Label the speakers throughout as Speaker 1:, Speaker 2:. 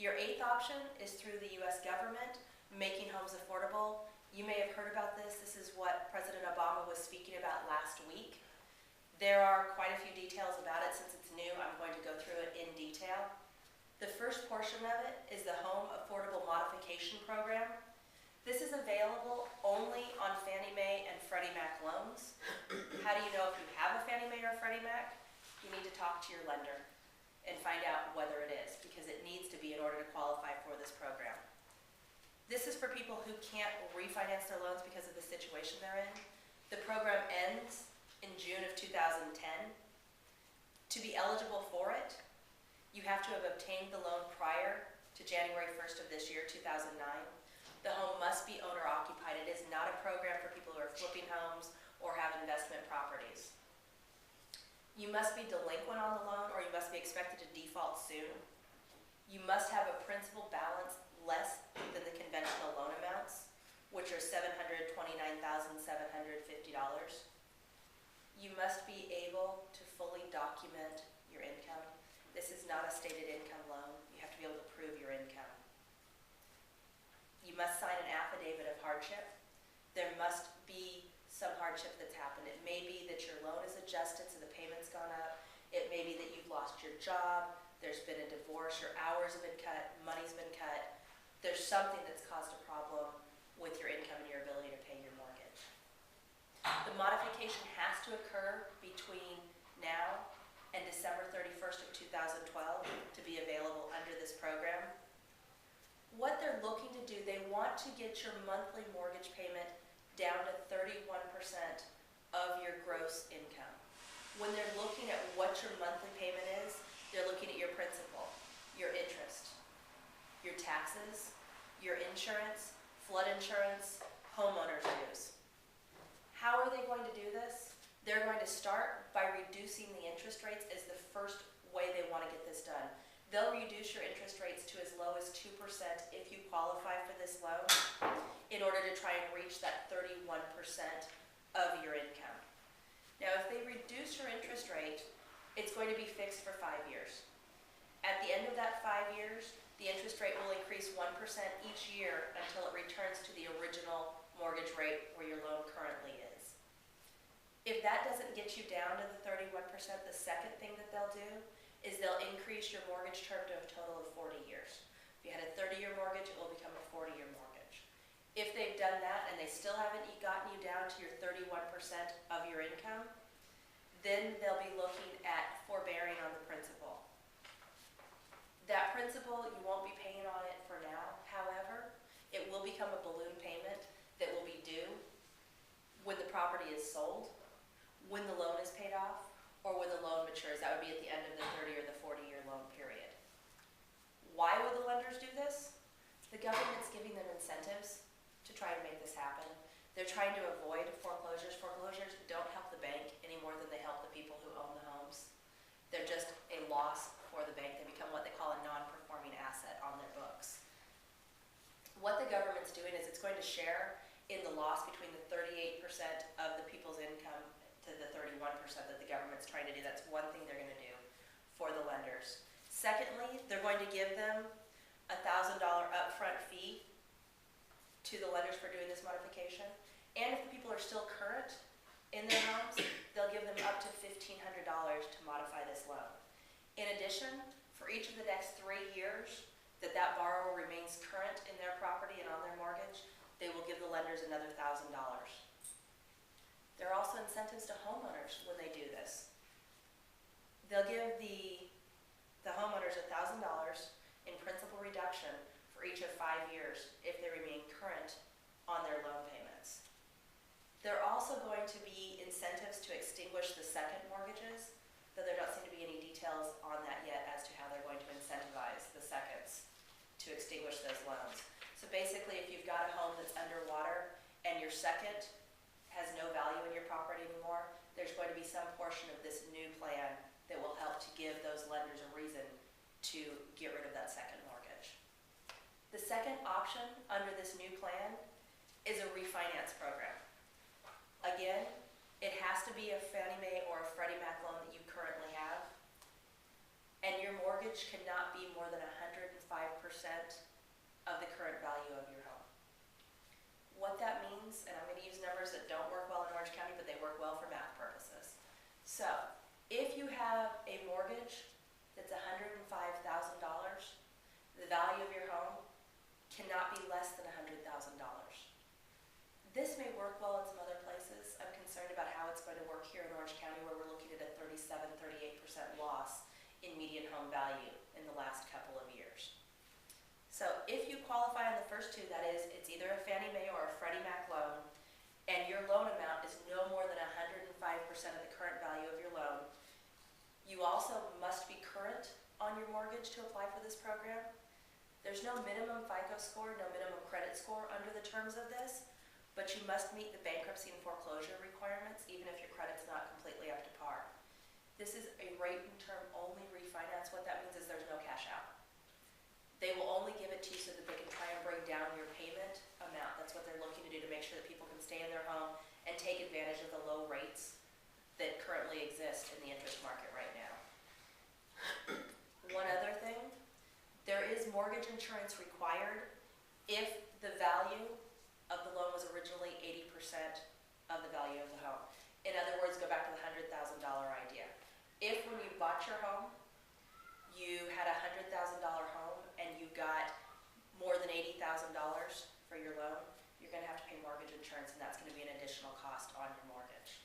Speaker 1: Your eighth option is through the U.S. government, making homes affordable. You may have heard about this. This is what President Obama was speaking about last week. There are quite a few details about it. Since it's new, I'm going to go through it in detail. The first portion of it is the Home Affordable Modification Program. This is available only on Fannie Mae and Freddie Mac loans. How do you know if you have a Fannie Mae or a Freddie Mac? You need to talk to your lender and find out whether it is, because it needs to be in order to qualify for this program. This is for people who can't refinance their loans because of the situation they're in. The program ends in June of 2010. To be eligible for it, you have to have obtained the loan prior to January 1st of this year, 2009. The home must be owner occupied. It is not a program for people who are flipping homes or have investment properties. You must be delinquent on the loan, or you must be expected to default soon. You must have a principal balance less than the conventional loan amounts, which are $729,750. You must be able to fully document your income. This is not a stated income loan. You have to be able to prove your income. You must sign an affidavit of hardship. There must be some hardship that's happened. It may be that your loan is adjusted so the payment's gone up. It may be that you've lost your job, there's been a divorce, your hours have been cut, money's been cut. There's something that's caused a problem with your income and your ability to pay your mortgage. The modification has to occur between now and December 31st of 2012 to be available under this program. What they're looking to do, they want to get your monthly mortgage payment down to 31% of your gross income. When they're looking at what your monthly payment is, they're looking at your principal, your interest, your taxes, your insurance, flood insurance, homeowners dues. How are they going to do this? They're going to start by reducing the interest rates as the first way they want to get this done. They'll reduce your interest rates to as low as 2% if you qualify for this loan in order to try and reach that 31% of your income. Now, if they reduce your interest rate, it's going to be fixed for 5 years. At the end of that 5 years, the interest rate will increase 1% each year until it returns to the original mortgage rate where your loan currently is. If that doesn't get you down to the 31%, the second thing that they'll do is they'll increase your mortgage term to a total of 40 years. If you had a 30-year mortgage, it will become a 40-year mortgage. If they've done that and they still haven't gotten you down to your 31% of your income, then they'll be looking at forbearing on the principal. That principal, you won't be paying on it for now. However, it will become a balloon payment that will be due when the property is sold, when the loan is paid off, or when the loan matures. That would be at the end of the 30 or the 40-year loan period. Why would the lenders do this? The government's giving them incentives to try to make this happen. They're trying to avoid foreclosures. Foreclosures don't help the bank any more than they help the people who own the homes. They're just a loss for the bank. They become what they call a non-performing asset on their books. What the government's doing is it's going to share in the loss between the 38% of the people's income to the 31% that the government's trying to do. That's one thing they're going to do for the lenders. Secondly, they're going to give them a $1,000 upfront fee to the lenders for doing this modification. And if the people are still current in their homes, they'll give them up to $1,500 to modify this loan. In addition, for each of the next 3 years that borrower remains current in their property and on their mortgage, they will give the lenders another $1,000. There are also incentives to homeowners when they do this. They'll give the homeowners $1,000 in principal reduction for each of 5 years if they remain current on their loan payments. There are also going to be incentives to extinguish the second mortgages, though there don't seem to be any details on that yet as to how they're going to incentivize the seconds to extinguish those loans. So basically, if you've got a home that's underwater and your second has no value in your property anymore, there's going to be some portion of this new plan that will help to give those lenders a reason to get rid of that second mortgage. The second option under this new plan is a refinance program. Again, it has to be a Fannie Mae or a Freddie Mac loan that you currently have, and your mortgage cannot be more than 105% What that means, and I'm going to use numbers that don't work well in Orange County, but they work well for math purposes. So, if you have a mortgage that's $105,000, the value of your home cannot be less than $100,000. This may work well in some other places. I'm concerned about how it's going to work here in Orange County, where we're looking at a 37–38% loss in median home value in the last couple of years. So if you qualify on the first two, that is, it's either a Fannie Mae or a Freddie Mac loan, and your loan amount is no more than 105% of the current value of your loan, you also must be current on your mortgage to apply for this program. There's no minimum FICO score, no minimum credit score under the terms of this, but you must meet the bankruptcy and foreclosure requirements even if your credit's not completely up to par. This is a rate and term only refinance. What that means is there's no cash out. They will only give it to you so that they can try and bring down your payment amount. That's what they're looking to do, to make sure that people can stay in their home and take advantage of the low rates that currently exist in the interest market right now. One other thing, there is mortgage insurance required if the value of the loan was originally 80% of the value of the home. In other words, go back to the $100,000 idea. If when you bought your home, you had a $100,000 home and you got more than $80,000 for your loan, you're going to have to pay mortgage insurance, and that's going to be an additional cost on your mortgage.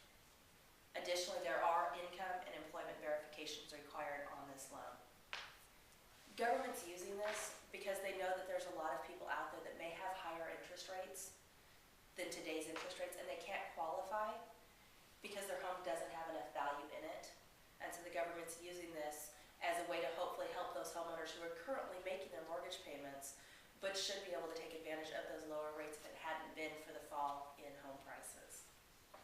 Speaker 1: Additionally, there are income and employment verifications required on this loan. Government's using this because they know that there's a lot of people out there that may have higher interest rates than today's interest rates, and they can't qualify because their home doesn't have enough value in it. And so the government's using this as a way to hopefully help those homeowners who are currently making their mortgage payments, but should be able to take advantage of those lower rates if it hadn't been for